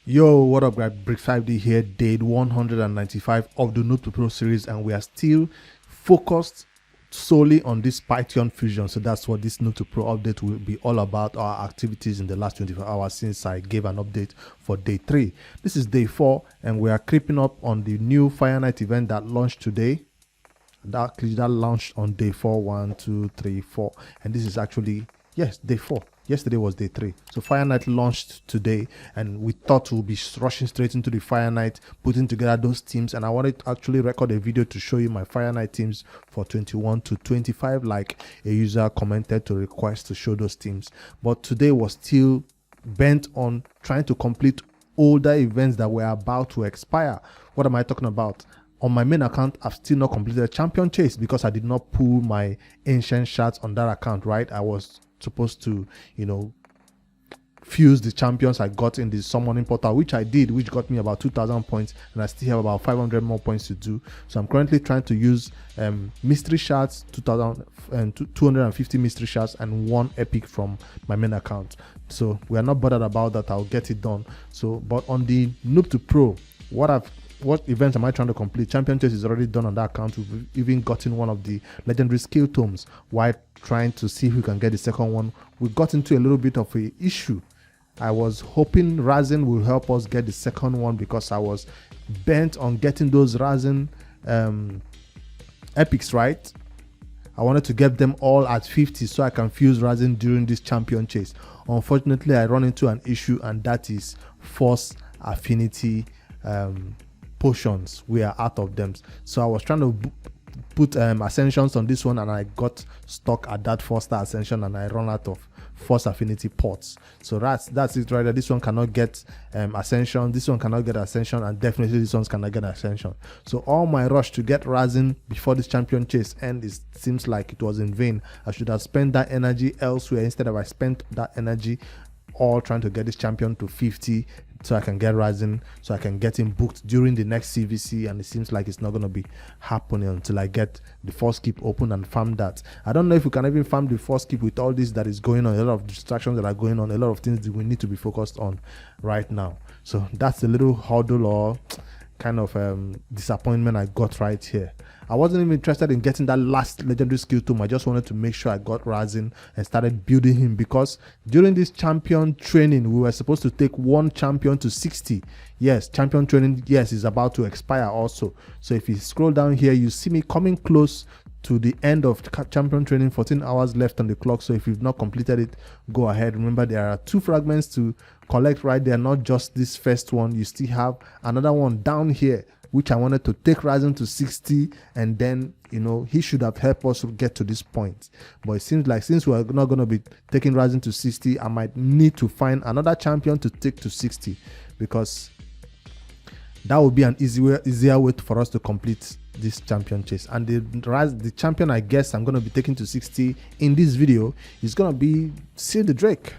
Yo, what up guys, Brick 5D here, day 195 of the Noob to Pro series, and we are still focused solely on this Python fusion. So that's what this Noob to Pro update will be all about, our activities in the last 24 hours since I gave an update for day 3. This is day 4 and we are creeping up on the new Fire Night event that launched today. That launched on day 4, 1, 2, 3, 4, and this is actually, yes, day 4. Yesterday was day 3. So Fire Night launched today and we thought we'll be rushing straight into the Fire Night, putting together those teams, and I wanted to actually record a video to show you my Fire Night teams for 21 to 25 like a user commented to request to show those teams. But today was still bent on trying to complete older events that were about to expire. What am I talking about? On my main account, I've still not completed Champion Chase because I did not pull my ancient shards on that account, right? I was supposed to, fuse the champions I got in the summoning portal, which I did, which got me about 2,000 points, and I still have about 500 more points to do. So I'm currently trying to use mystery shards, 250 mystery shards and 1 epic from my main account. So we are not bothered about that. I'll get it done. So, but on the Noob to Pro, what events am I trying to complete? Champion Chase is already done on that account. We've even gotten one of the legendary skill tomes while trying to see if we can get the second one. We got into a little bit of an issue. I was hoping Razin will help us get the second one because I was bent on getting those Razin epics, right? I wanted to get them all at 50 so I can fuse Razin during this Champion Chase. Unfortunately, I run into an issue, and that is force affinity potions. We are out of them, so I was trying to put ascensions on this one, and I got stuck at that 4-star ascension and I run out of force affinity pots. So that's it right there. This one cannot get ascension, this one cannot get ascension, and definitely this one cannot get ascension. So all my rush to get Razin before this Champion Chase end, it seems like it was in vain. I should have spent that energy elsewhere. Instead of I spent that energy all trying to get this champion to 50 so I can get Razin, so I can get him booked during the next CVC, and it seems like it's not going to be happening until I get the force keep open and farm that. I don't know if we can even farm the force keep with all this that is going on, a lot of distractions that are going on, a lot of things that we need to be focused on right now. So that's a little hurdle or kind of disappointment I got right here. I wasn't even interested in getting that last legendary skill tome. I just wanted to make sure I got Razin and started building him, because during this champion training we were supposed to take 1 champion to 60. Yes, champion training, yes, is about to expire also. So if you scroll down here, you see me coming close to the end of champion training. 14 hours left on the clock. So if you've not completed it, go ahead. Remember, there are 2 fragments to collect right there, not just this first one. You still have another one down here, which I wanted to take Razin to 60, and then he should have helped us get to this point. But it seems like since we're not going to be taking Razin to 60, I might need to find another champion to take to 60, because that would be an easier way for us to complete this Champion Chase. And the champion I guess I'm going to be taking to 60 in this video is going to be Seal the Drake,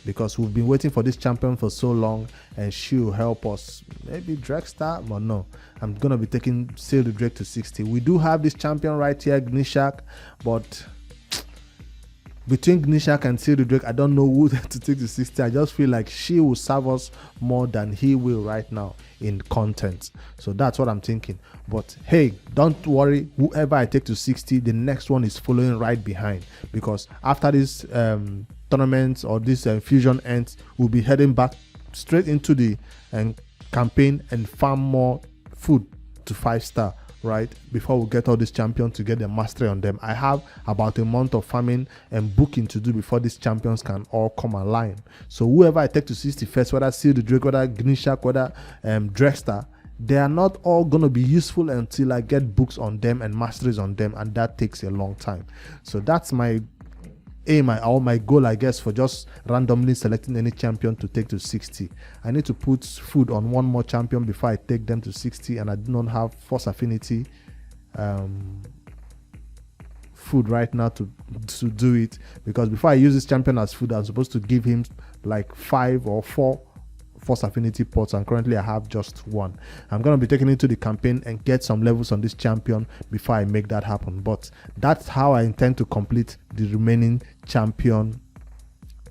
because we've been waiting for this champion for so long, and she will help us. Maybe Dragster, but no, I'm going to be taking Seal the Drake to 60. We do have this champion right here, Gnishak, but between Gnishak and Seal the Drake, I don't know who to take to 60. I just feel like she will serve us more than he will right now in content. So that's what I'm thinking. But hey, don't worry, whoever I take to 60, the next one is following right behind, because after this tournament or this fusion ends, we'll be heading back straight into the campaign and farm more food to 5-star, right, before we get all these champions to get the mastery on them. I have about a month of farming and booking to do before these champions can all come online. So whoever I take to 60 first, whether Seal the Drake, whether Gnishak, whether Dragster, they are not all going to be useful until I get books on them and masteries on them, and that takes a long time. So that's my aim or my goal, I guess, for just randomly selecting any champion to take to 60. I need to put food on 1 more champion before I take them to 60, and I do not have force affinity food right now to do it, because before I use this champion as food, I'm supposed to give him like 5 or 4 force affinity pots, and currently I have just 1. I'm going to be taking it to the campaign and get some levels on this champion before I make that happen. But that's how I intend to complete the remaining champion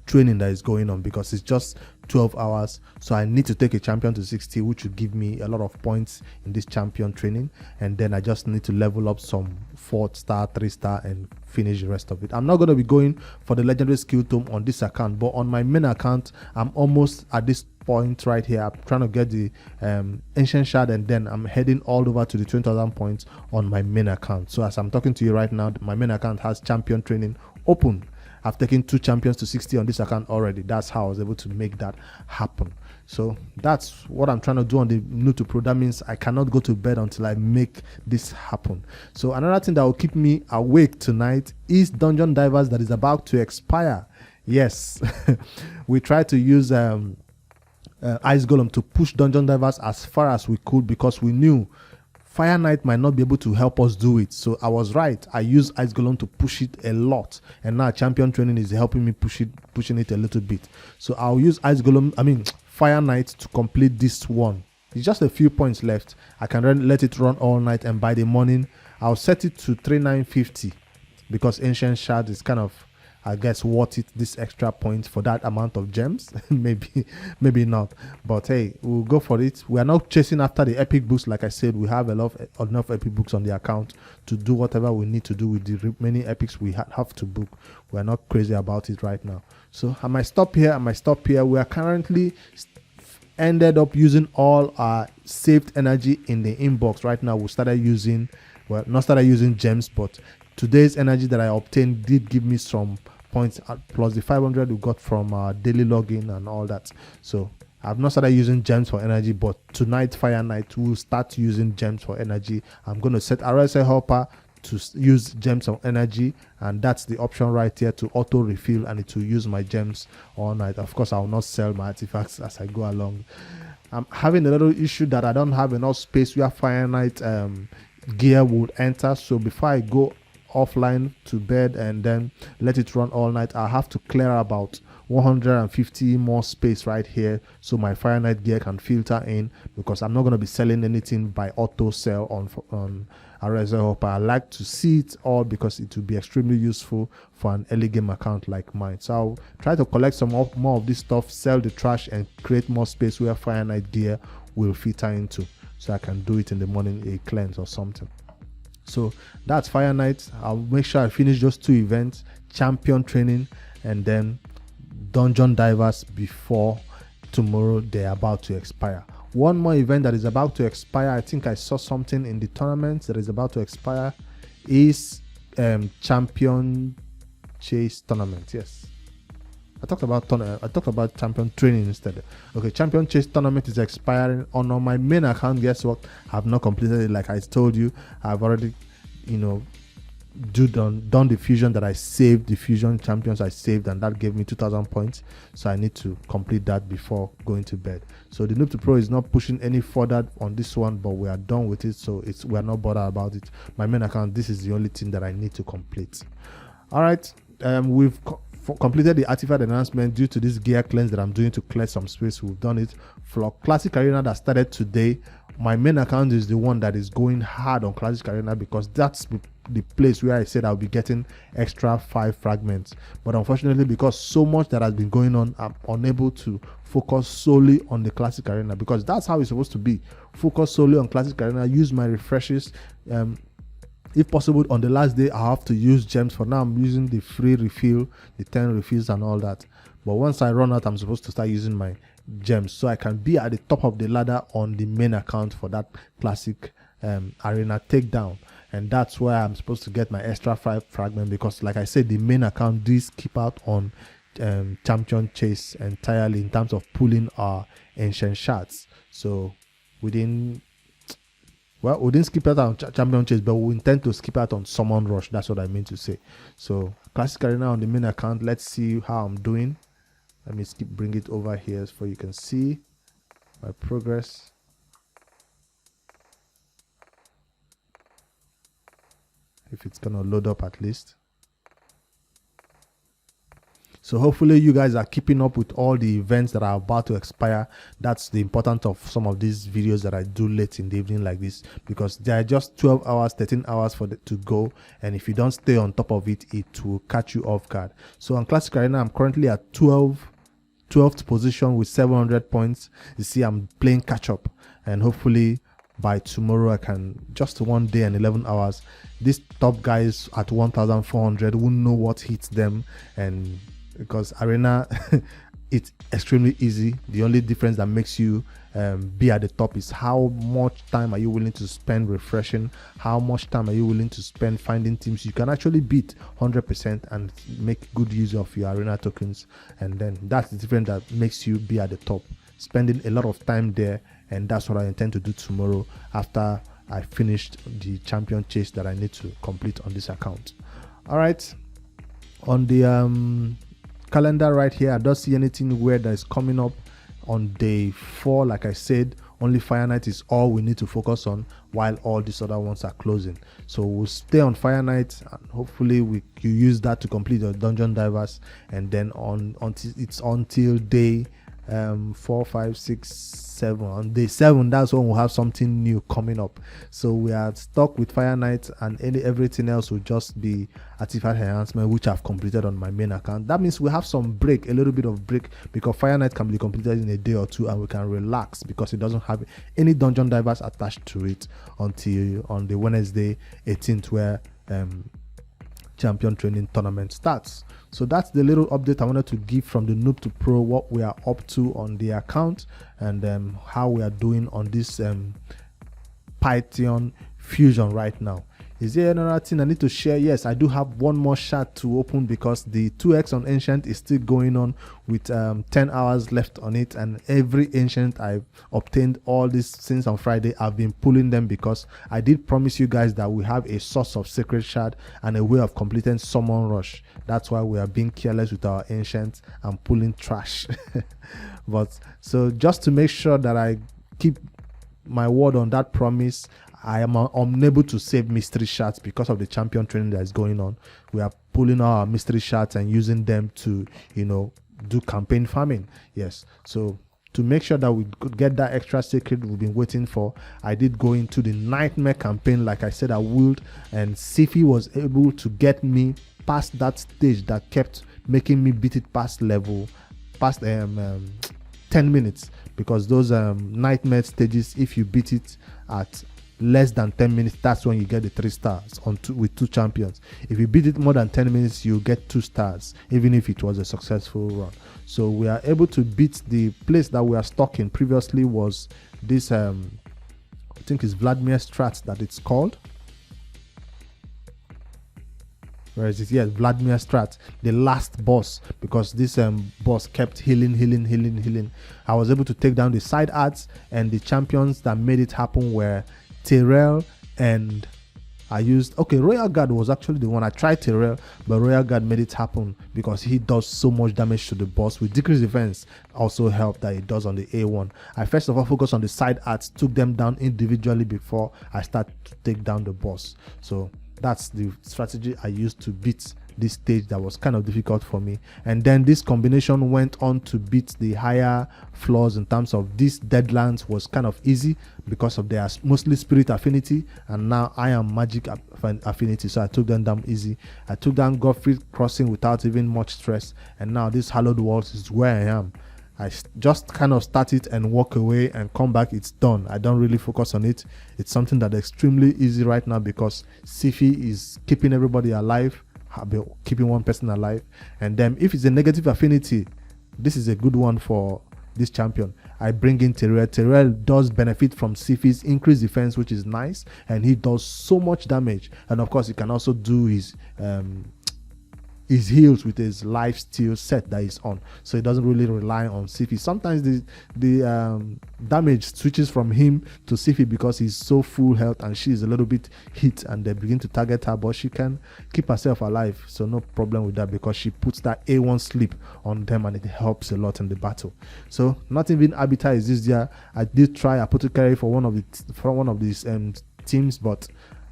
training that is going on, because it's just 12 hours, so I need to take a champion to 60, which would give me a lot of points in this champion training, and then I just need to level up some 4-star, 3-star, and finish the rest of it. I'm not going to be going for the legendary skill tome on this account, but on my main account I'm almost at this point right here. I'm trying to get the ancient shard, and then I'm heading all over to the 20,000 points on my main account. So as I'm talking to you right now, my main account has champion training open. I've taken 2 champions to 60 on this account already. That's how I was able to make that happen. So that's what I'm trying to do on the new to pro. That means I cannot go to bed until I make this happen. So another thing that will keep me awake tonight is Dungeon Divers that is about to expire. Yes, we tried to use Ice Golem to push Dungeon Divers as far as we could, because we knew Fire Knight might not be able to help us do it. So I was right. I used Ice Golem to push it a lot, and now champion training is helping me pushing it a little bit. So I'll use Fire Knight to complete this one. It's just a few points left. I can let it run all night, and by the morning I'll set it to 3950, because Ancient Shard is kind of, I guess, worth it, this extra point for that amount of gems. maybe not, but hey, we'll go for it. We are not chasing after the epic books. Like I said, we have enough epic books on the account to do whatever we need to do with the many epics we have to book. We are not crazy about it right now. So I might stop here. We are currently ended up using all our saved energy in the inbox right now. We started using, well, not started using gems, but today's energy that I obtained did give me some points, plus the 500 we got from daily login and all that. So I've not started using gems for energy, but tonight, Fire Night, we'll start using gems for energy. I'm going to set RSA Hopper to use gems of energy, and that's the option right here to auto refill, and it will use my gems all night. Of course, I will not sell my artifacts as I go along. I'm having a little issue that I don't have enough space where Fire Night gear would enter. So before I go offline to bed and then let it run all night, I have to clear about 150 more space right here so my Fire Night gear can filter in, because I'm not going to be selling anything by auto sell on RSA Hopper. I like to see it all because it will be extremely useful for an early game account like mine. So I'll try to collect some more of this stuff, sell the trash, and create more space where Fire Night gear will filter into, so I can do it in the morning, a cleanse or something. So that's Fire Night. I'll make sure I finish those 2 events, champion training and then Dungeon Divers, before tomorrow they're about to expire. One more event that is about to expire, I think I saw something in the tournament that is about to expire, is champion chase tournament. Yes, I talked about champion training instead. Okay, champion chase tournament is expiring on my main account. Guess what? I've not completed it. Like I told you, I've already, done the fusion that I saved, the fusion champions I saved, and that gave me 2,000 points. So I need to complete that before going to bed. So the Noob to Pro is not pushing any further on this one, but we are done with it. So we are not bothered about it. My main account, this is the only thing that I need to complete. All right, we've completed the artifact enhancement due to this gear cleanse that I'm doing to clear some space. We've done it for Classic Arena that started today. My main account is the one that is going hard on Classic Arena, because that's the place where I said I'll be getting extra 5 fragments. But unfortunately, because so much that has been going on, I'm unable to focus solely on the Classic Arena, because that's how it's supposed to be. Focus solely on Classic Arena, use my refreshes. If possible, on the last day, I have to use gems. For now, I'm using the free refill, the 10 refills and all that. But once I run out, I'm supposed to start using my gems, so I can be at the top of the ladder on the main account for that Classic Arena takedown. And that's where I'm supposed to get my extra 5 fragment, because like I said, the main account does keep out on champion chase entirely in terms of pulling our ancient shards. So we didn't skip out on champion chase, but we intend to skip out on summon rush. That's what I mean to say. So Classic Arena on the main account, let's see how I'm doing. Let me bring it over here so you can see my progress. If it's gonna load up at least. So hopefully you guys are keeping up with all the events that are about to expire. That's the importance of some of these videos that I do late in the evening like this, because they are just 12 hours, 13 hours to go, and if you don't stay on top of it, it will catch you off guard. So on Classic Arena, I'm currently at 12 12th position with 700 points. You see, I'm playing catch up, and hopefully by tomorrow I can, just 1 day and 11 hours, these top guys at 1400 won't know what hits them. And because arena it's extremely easy. The only difference that makes you be at the top is how much time are you willing to spend refreshing, how much time are you willing to spend finding teams you can actually beat 100% and make good use of your arena tokens. And then that's the difference that makes you be at the top, spending a lot of time there. And that's what I intend to do tomorrow after I finished the champion chase that I need to complete on this account. All right, on the calendar right here, I don't see anything weird that is coming up on day 4. Like I said, only Fire Knight is all we need to focus on, while all these other ones are closing. So we'll stay on Fire Knight, and hopefully you use that to complete your dungeon divers. And then until day 4, 5, 6, 7. On day 7, that's when we'll have something new coming up. So we are stuck with Fire Knight, and everything else will just be artifact enhancement, which I've completed on my main account. That means we have some break, a little bit of break, because Fire Knight can be completed in a day or two, and we can relax because it doesn't have any dungeon divers attached to it until on the Wednesday 18th, where champion training tournament starts. So that's the little update I wanted to give from the noob to pro, what we are up to on the account, and how we are doing on this python fusion right now. Is there another thing I need to share? Yes, I do have one more shard to open, because the 2x on ancient is still going on with 10 hours left on it, and every ancient I've obtained all this since on Friday, I've been pulling them, because I did promise you guys that we have a source of sacred shard and a way of completing summon rush. That's why we are being careless with our ancients and pulling trash. But so just to make sure that I keep my word on that promise, I am unable to save mystery shards because of the champion training that is going on. We are pulling our mystery shards and using them to, do campaign farming. Yes. So to make sure that we could get that extra secret we've been waiting for, I did go into the nightmare campaign like I said I would, and Sifi was able to get me past that stage that kept making me beat it past 10 minutes, because those nightmare stages, if you beat it at less than 10 minutes, that's when you get the 3 stars with 2 champions. If you beat it more than 10 minutes, you get 2 stars, even if it was a successful run. So we are able to beat the place that we are stuck in previously. Was this I think it's Vladimir Strat that it's called. Where is it? Yes, Vladimir Strat, the last boss, because this boss kept healing. I was able to take down the side arts, and the champions that made it happen were Terrell, and I used Royal Guard was actually the one. I tried Terrell, but Royal Guard made it happen because he does so much damage to the boss with decreased defense. Also helped that it does on the A1. I first of all focused on the side arts, took them down individually before I start to take down the boss. So that's the strategy I used to beat this stage that was kind of difficult for me. And then this combination went on to beat the higher floors in terms of these deadlands was kind of easy because of their mostly spirit affinity, and now I am magic affinity, so I took them down easy. I took down Godfrey Crossing without even much stress, and now this Hallowed Walls is where I am. I just kind of start it and walk away and come back, it's done. I don't really focus on it. It's something that is extremely easy right now because Sifi is keeping everybody alive, keeping one person alive. And then if it's a negative affinity, this is a good one for this champion. I bring in Terrell. Terrell does benefit from Sifi's increased defense, which is nice, and he does so much damage. And of course, he can also do his heals with his life steal set that he's on, so he doesn't really rely on Sifi. Sometimes the damage switches from him to Sifi because he's so full health and she's a little bit hit, and they begin to target her, but she can keep herself alive, so no problem with that because she puts that A1 sleep on them and it helps a lot in the battle. So not even Arbiter is this year. I did try Apothecary for one of these teams, but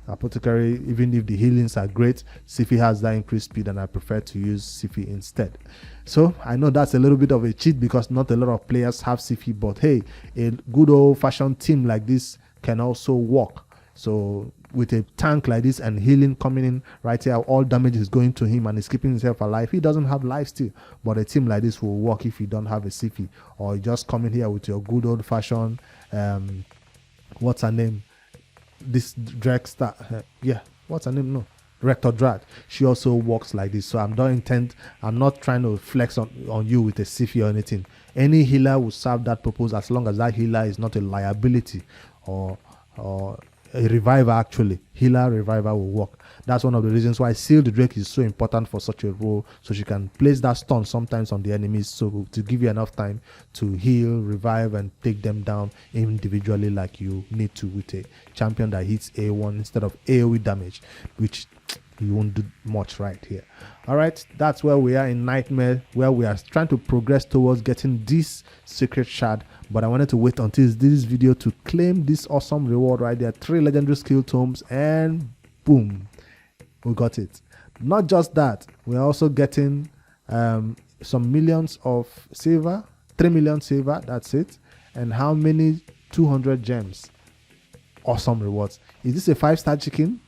Apothecary, even if the healings are great, Sifi has that increased speed and I prefer to use Sifi instead. So I know that's a little bit of a cheat because not a lot of players have Sifi, but hey, a good old fashioned team like this can also work. So with a tank like this and healing coming in right here, all damage is going to him and he's keeping himself alive. He doesn't have life still, but a team like this will work if you don't have a CP, or you just come in here with your good old fashioned what's her name, this Dragster, yeah, what's her name, no, Rector Drag. She also works like this. So I'm not trying to flex on you with a CP or anything. Any healer will serve that purpose as long as that healer is not a liability or a reviver. Actually, healer reviver will work. That's one of the reasons why Seal the Drake is so important for such a role, so she can place that stun sometimes on the enemies, so to give you enough time to heal, revive, and take them down individually like you need to with a champion that hits A1 instead of AoE damage, which you won't do much right here. All right, that's where we are in Nightmare, where we are trying to progress towards getting this secret shard. But I wanted to wait until this video to claim this awesome reward right there. 3 legendary skill tomes, and boom, we got it. Not just that, we're also getting some millions of silver, 3 million silver, that's it. And how many? 200 gems. Awesome rewards. Is this a 5-star chicken?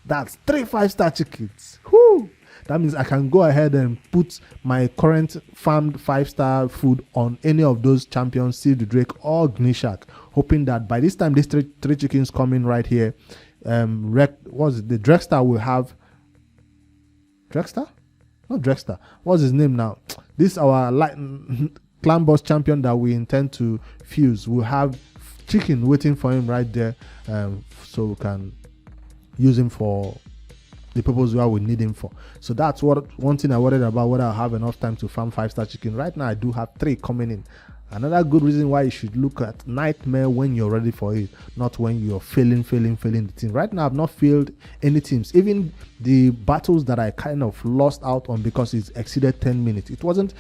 That's 3 5-star chickens. Whoo! That means I can go ahead and put my current farmed 5-star food on any of those champions, Seal the Drake or Gnishak, hoping that by this time these three chickens coming right here, the Dragster will have Dragster? Not Dragster. What's his name now? This our clan boss champion that we intend to fuse. We'll have chicken waiting for him right there, so we can use him for the purpose where we need him for. So that's one thing I worried about, whether I have enough time to farm 5-star chicken. Right now I do have 3 coming in. Another good reason why you should look at Nightmare when you're ready for it, not when you're failing the team. Right now I've not failed any teams. Even the battles that I kind of lost out on because it's exceeded 10 minutes, it wasn't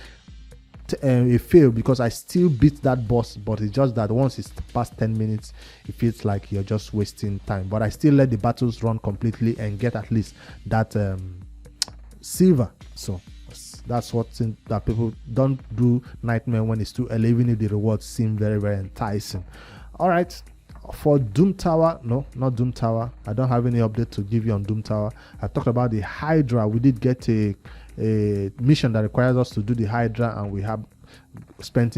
a fail because I still beat that boss, but it's just that once it's past 10 minutes it feels like you're just wasting time. But I still let the battles run completely and get at least that silver. So that's what that people don't do Nightmare when it's too early, even if the rewards seem very, very enticing. All right, for Doom Tower, no, not Doom Tower, I don't have any update to give you on Doom Tower. I talked about the Hydra. We did get a mission that requires us to do the Hydra, and we have went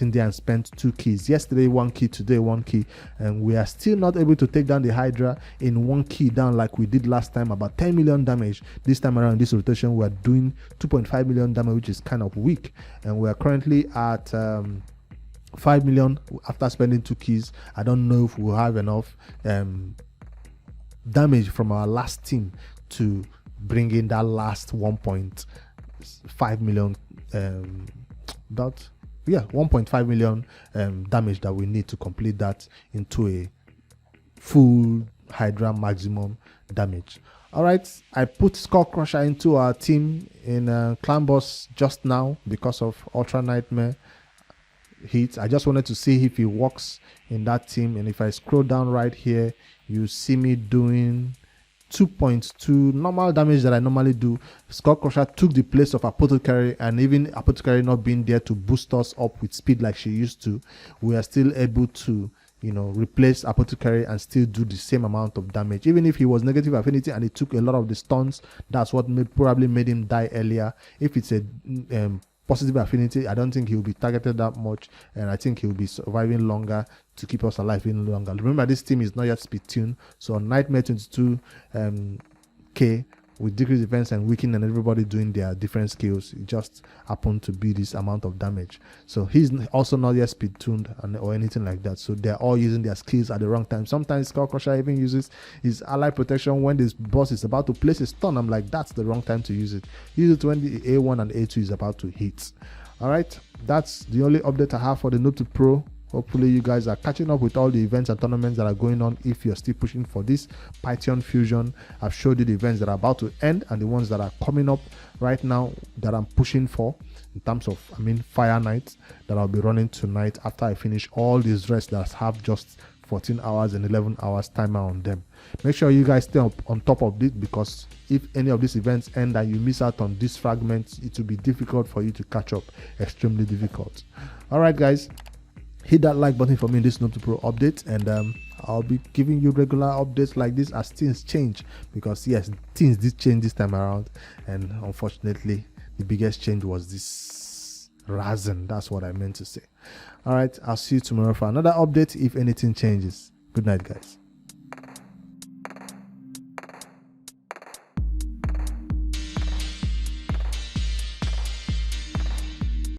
in there and spent 2 keys. Yesterday 1 key, today 1 key, and we are still not able to take down the Hydra in 1 key down like we did last time, about 10 million damage. This time around, this rotation, we are doing 2.5 million damage, which is kind of weak, and we are currently at 5 million after spending 2 keys. I don't know if we'll have enough damage from our last team to bring in that last 1.5 million 1.5 million damage that we need to complete that into a full Hydra maximum damage. All right, I put Skull Crusher into our team in Clan Boss just now because of Ultra Nightmare hits. I just wanted to see if it works in that team, and if I scroll down right here, you see me doing 2.2 normal damage that I normally do. Skull Crusher took the place of Apothecary, and even Apothecary not being there to boost us up with speed like she used to, we are still able to, you know, replace Apothecary and still do the same amount of damage. Even if he was negative affinity and he took a lot of the stuns, that's what probably made him die earlier. If it's a positive affinity, I don't think he'll be targeted that much, and I think he'll be surviving longer to keep us alive even longer. Remember, this team is not yet speed tuned, so on Nightmare 22 K with decreased defense and weaken and everybody doing their different skills, it just happened to be this amount of damage. So he's also not yet speed tuned or anything like that, so they're all using their skills at the wrong time. Sometimes Skull Crusher even uses his ally protection when this boss is about to place a stun. I'm like, that's the wrong time to use it. Use it when the A1 and A2 is about to hit. All right, that's the only update I have for the Noob to Pro. Hopefully you guys are catching up with all the events and tournaments that are going on. If you're still pushing for this Pythion fusion, I've showed you the events that are about to end and the ones that are coming up right now that I'm pushing for, in terms of, Fire Nights that I'll be running tonight after I finish all these rests that have just 14 hours and 11 hours timer on them. Make sure you guys stay on top of this, because if any of these events end and you miss out on these fragments, it will be difficult for you to catch up, extremely difficult. All right guys, hit that like button for me in this Noob to Pro update, and I'll be giving you regular updates like this as things change, because yes, things did change this time around, and unfortunately the biggest change was this Razen. That's what I meant to say. All right, I'll see you tomorrow for another update if anything changes. Good night, guys.